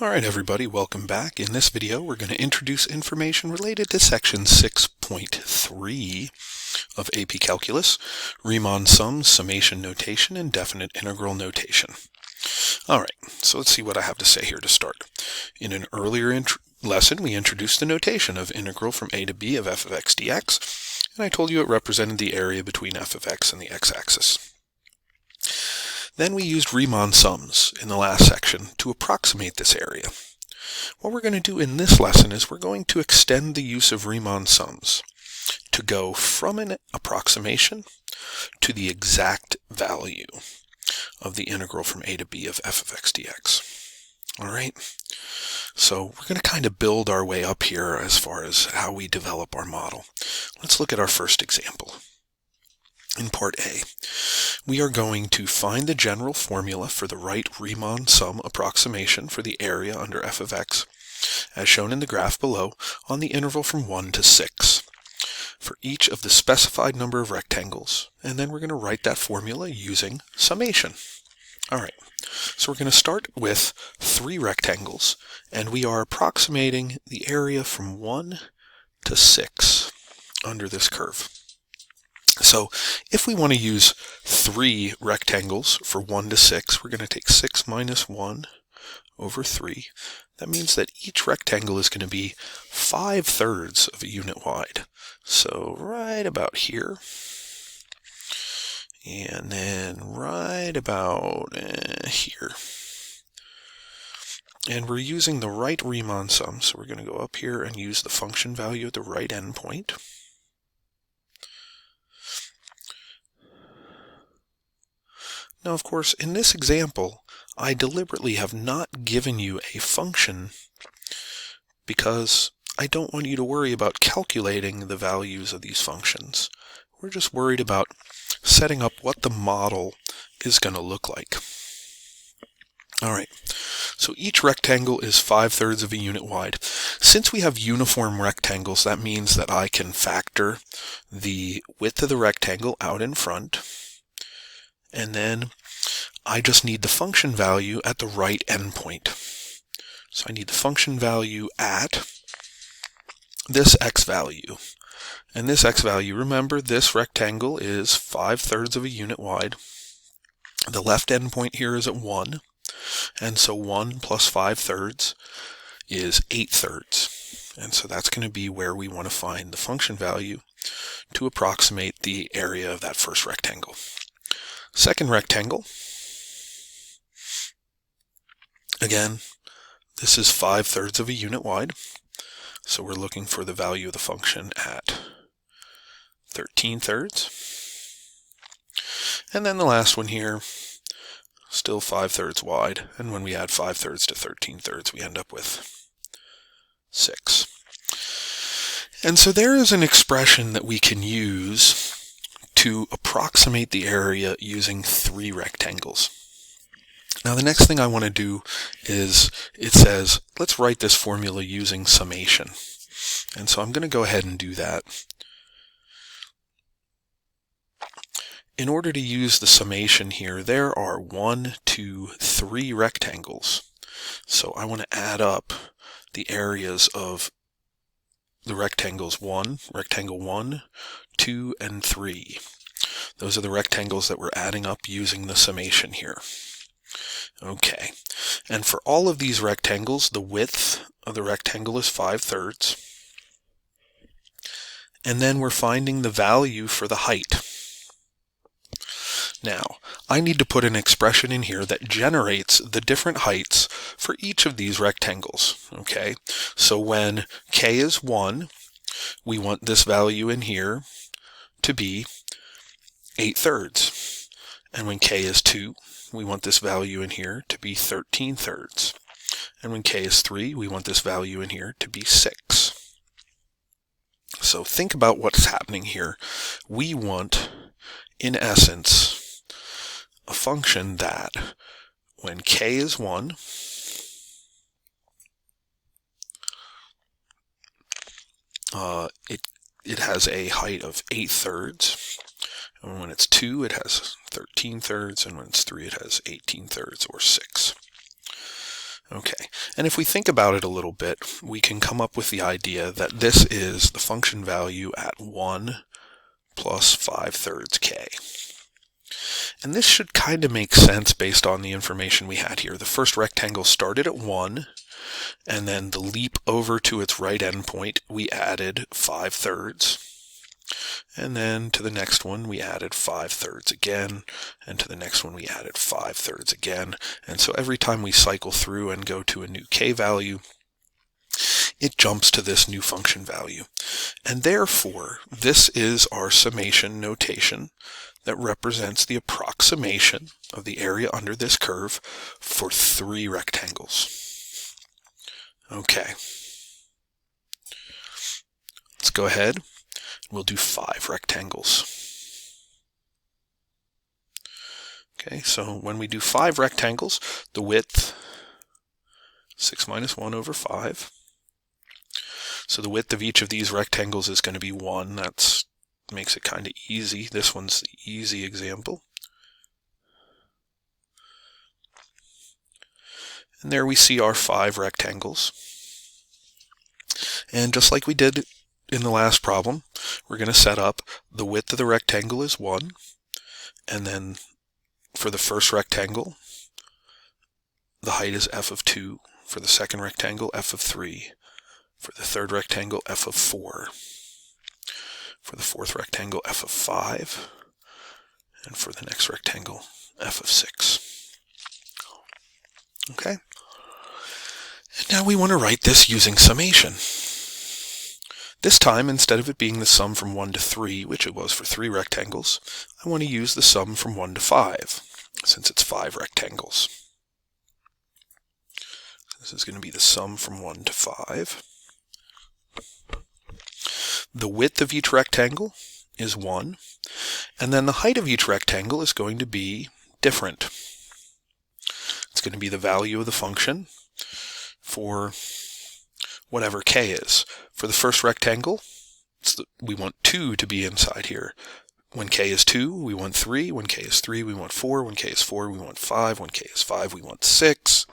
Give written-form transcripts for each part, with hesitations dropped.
Alright everybody, welcome back. In this video we're going to introduce information related to section 6.3 of AP Calculus, Riemann sum, summation notation, and definite integral notation. Alright, so let's see what I have to say here to start. In an earlier lesson we introduced the notation of integral from a to b of f of x dx, and I told you it represented the area between f of x and the x-axis. Then we used Riemann sums in the last section to approximate this area. What we're going to do in this lesson is we're going to extend the use of Riemann sums to go from an approximation to the exact value of the integral from a to b of f of x dx. Alright, so we're going to kind of build our way up here as far as how we develop our model. Let's look at our first example. In part A, we are going to find the general formula for the right Riemann sum approximation for the area under f of x, as shown in the graph below, on the interval from 1 to 6, for each of the specified number of rectangles, and then we're going to write that formula using summation. Alright, so we're going to start with 3 rectangles, and we are approximating the area from 1 to 6 under this curve. So if we want to use 3 rectangles for 1 to 6, we're going to take 6 minus 1 over 3. That means that each rectangle is going to be 5/3 of a unit wide. So right about here, and then right about here. And we're using the right Riemann sum, so we're going to go up here and use the function value at the right endpoint. Now, of course, in this example, I deliberately have not given you a function because I don't want you to worry about calculating the values of these functions. We're just worried about setting up what the model is going to look like. Alright, so each rectangle is 5/3 of a unit wide. Since we have uniform rectangles, that means that I can factor the width of the rectangle out in front, and then I just need the function value at the right endpoint. So I need the function value at this x value. And this x value, remember, this rectangle is 5/3 of a unit wide. The left endpoint here is at 1. And so 1 plus 5/3 is 8/3. And so that's going to be where we want to find the function value to approximate the area of that first rectangle. Second rectangle, again, this is 5/3 of a unit wide, so we're looking for the value of the function at 13/3. And then the last one here, still 5/3 wide, and when we add 5/3 to 13/3, we end up with 6. And so there is an expression that we can use to approximate the area using 3 rectangles. Now the next thing I want to do is, it says, let's write this formula using summation. And so I'm going to go ahead and do that. In order to use the summation here, there are 1, 2, 3 rectangles. So I want to add up the areas of the rectangles rectangle 1, 2, and 3. Those are the rectangles that we're adding up using the summation here. Okay, and for all of these rectangles, the width of the rectangle is 5/3. And then we're finding the value for the height. Now, I need to put an expression in here that generates the different heights for each of these rectangles. Okay, so when k is 1, we want this value in here to be 8/3. And when k is 2, we want this value in here to be 13/3. And when k is 3, we want this value in here to be 6. So think about what's happening here. We want, in essence, a function that when k is 1, it has a height of 8/3, and when it's 2 it has 13/3, and when it's 3 it has 18/3, or 6. Okay, And if we think about it a little bit, we can come up with the idea that this is the function value at 1 plus 5/3 k. And this should kind of make sense based on the information we had here. The first rectangle started at 1, and then the leap over to its right endpoint, we added 5/3. And then to the next one, we added 5/3 again, and to the next one, we added 5/3 again. And so every time we cycle through and go to a new k value, it jumps to this new function value. And therefore, this is our summation notation that represents the approximation of the area under this curve for 3 rectangles. Okay. Let's go ahead. We'll do 5 rectangles. Okay, so when we do 5 rectangles, the width, 6 minus 1 over 5. So the width of each of these rectangles is going to be 1. That makes it kind of easy. This one's the easy example. And there we see our 5 rectangles. And just like we did in the last problem, we're going to set up the width of the rectangle is 1, and then for the first rectangle, the height is f of 2, for the second rectangle, f of 3, for the third rectangle, f of 4, for the fourth rectangle, f of 5, and for the next rectangle, f of 6. Okay? And now we want to write this using summation. This time, instead of it being the sum from 1 to 3, which it was for 3 rectangles, I want to use the sum from 1 to 5, since it's 5 rectangles. This is going to be the sum from 1 to 5. The width of each rectangle is 1, and then the height of each rectangle is going to be different. It's going to be the value of the function for whatever k is. For the first rectangle, we want 2 to be inside here. When k is 2, we want 3. When k is 3, we want 4. When k is 4, we want 5. When k is 5, we want 6.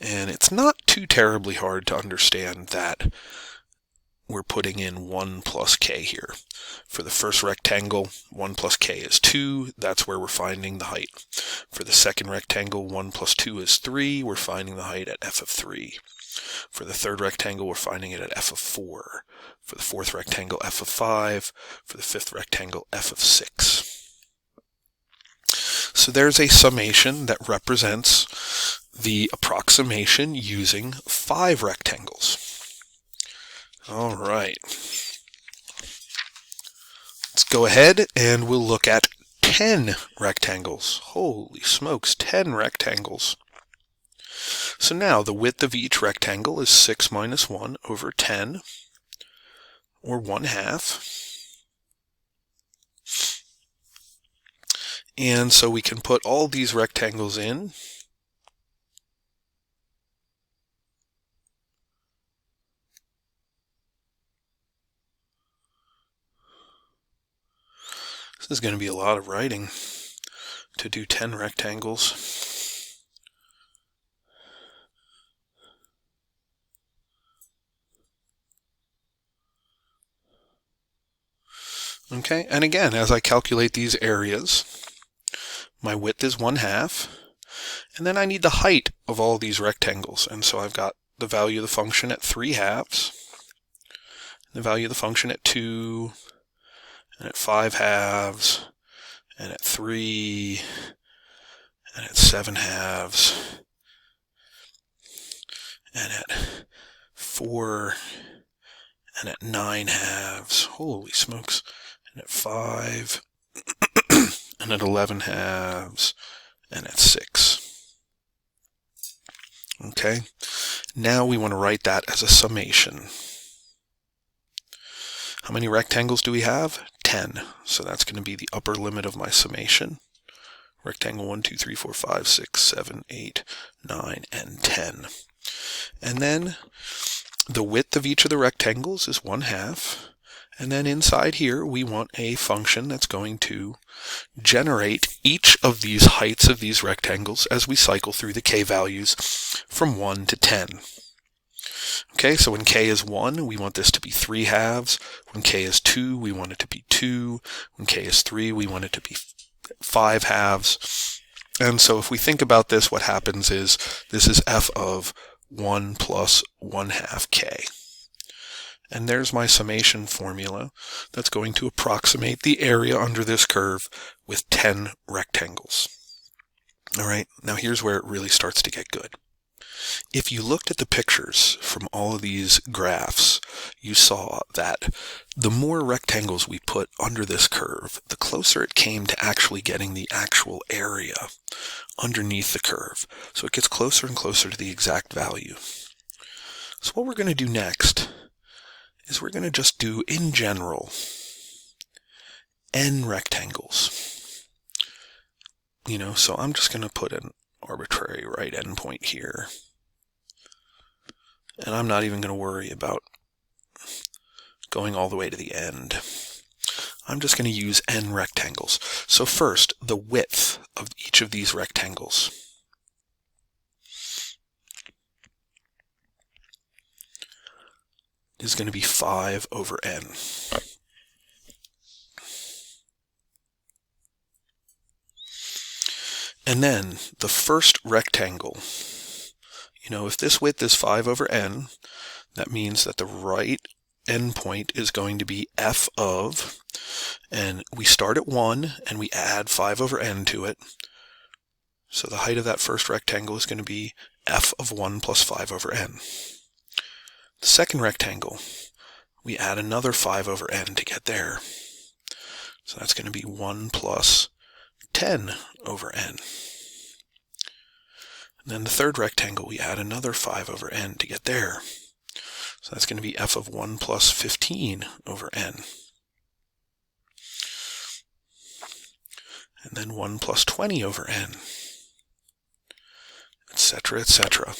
And it's not too terribly hard to understand that we're putting in 1 plus k here. For the first rectangle, 1 plus k is 2. That's where we're finding the height. For the second rectangle, 1 plus 2 is 3. We're finding the height at f of 3. For the third rectangle, we're finding it at f of 4. For the fourth rectangle, f of 5. For the fifth rectangle, f of 6. So there's a summation that represents the approximation using 5 rectangles. All right. Let's go ahead and we'll look at 10 rectangles. Holy smokes, 10 rectangles. So now the width of each rectangle is 6 minus 1 over 10, or 1/2. And so we can put all these rectangles in. This is going to be a lot of writing to do 10 rectangles. Okay, and again, as I calculate these areas, my width is 1/2, and then I need the height of all these rectangles, and so I've got the value of the function at 3/2, the value of the function at 2, and at 5/2, and at 3, and at 7/2, and at 4, and at 9/2. Holy smokes. And at 5, and at 11/2, and at 6. Okay, now we want to write that as a summation. How many rectangles do we have? 10. So that's going to be the upper limit of my summation. Rectangle 1, 2, 3, 4, 5, 6, 7, 8, 9, and 10. And then the width of each of the rectangles is 1/2. And then inside here, we want a function that's going to generate each of these heights of these rectangles as we cycle through the k values from 1 to 10. Okay, so when k is 1, we want this to be 3 halves. When k is 2, we want it to be 2. When k is 3, we want it to be 5 halves. And so if we think about this, what happens is this is f of 1 plus 1/2 k. And there's my summation formula that's going to approximate the area under this curve with 10 rectangles. All right, now here's where it really starts to get good. If you looked at the pictures from all of these graphs, you saw that the more rectangles we put under this curve, the closer it came to actually getting the actual area underneath the curve. So it gets closer and closer to the exact value. So what we're going to do next is we're going to just do, in general, n rectangles. So I'm just going to put an arbitrary right endpoint here. And I'm not even going to worry about going all the way to the end. I'm just going to use n rectangles. So first, the width of each of these rectangles. Is going to be 5 over n. And then the first rectangle, if this width is 5 over n, that means that the right endpoint is going to be f of, and we start at 1 and we add 5 over n to it. So the height of that first rectangle is going to be f of 1 plus 5 over n. The second rectangle, we add another 5 over n to get there. So that's going to be 1 plus 10 over n. And then the third rectangle, we add another 5 over n to get there. So that's going to be f of 1 plus 15 over n. And then 1 plus 20 over n, etc., etc.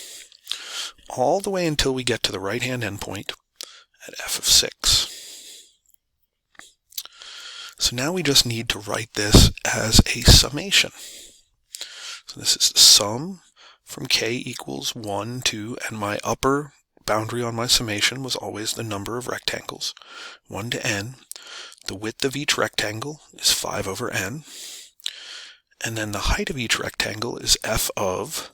All the way until we get to the right-hand endpoint at f of 6. So now we just need to write this as a summation. So this is the sum from k equals 1 to, and my upper boundary on my summation was always the number of rectangles, 1 to n. The width of each rectangle is 5 over n. And then the height of each rectangle is f of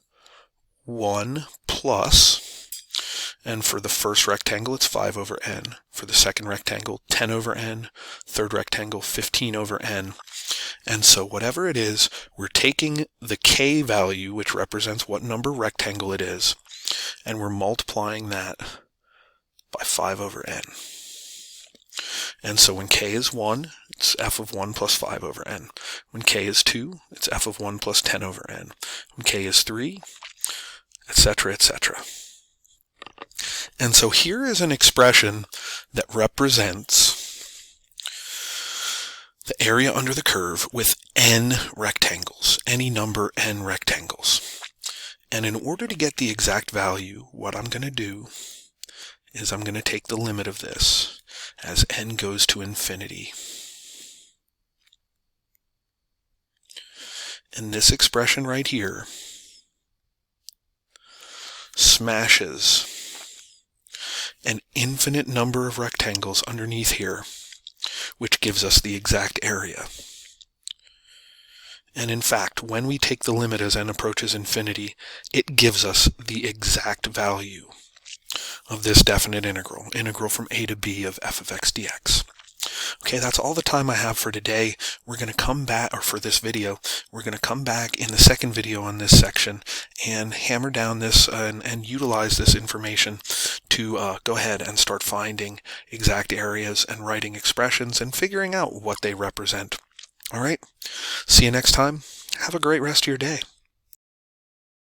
1 plus, and for the first rectangle it's 5 over n. For the second rectangle, 10 over n. Third rectangle, 15 over n. And so whatever it is, we're taking the k value, which represents what number rectangle it is, and we're multiplying that by 5 over n. And so when k is 1, it's f of 1 plus 5 over n. When k is 2, it's f of 1 plus 10 over n. When k is 3, etc., etc. And so here is an expression that represents the area under the curve with n rectangles, any number n rectangles. And in order to get the exact value, what I'm going to do is I'm going to take the limit of this as n goes to infinity. And this expression right here smashes an infinite number of rectangles underneath here, which gives us the exact area. And in fact, when we take the limit as n approaches infinity, it gives us the exact value of this definite integral from a to b of f of x dx. Okay, that's all the time I have for today. We're going to come back, or for this video, we're going to come back in the second video on this section and hammer down this and utilize this information to go ahead and start finding exact areas and writing expressions and figuring out what they represent. All right, see you next time. Have a great rest of your day.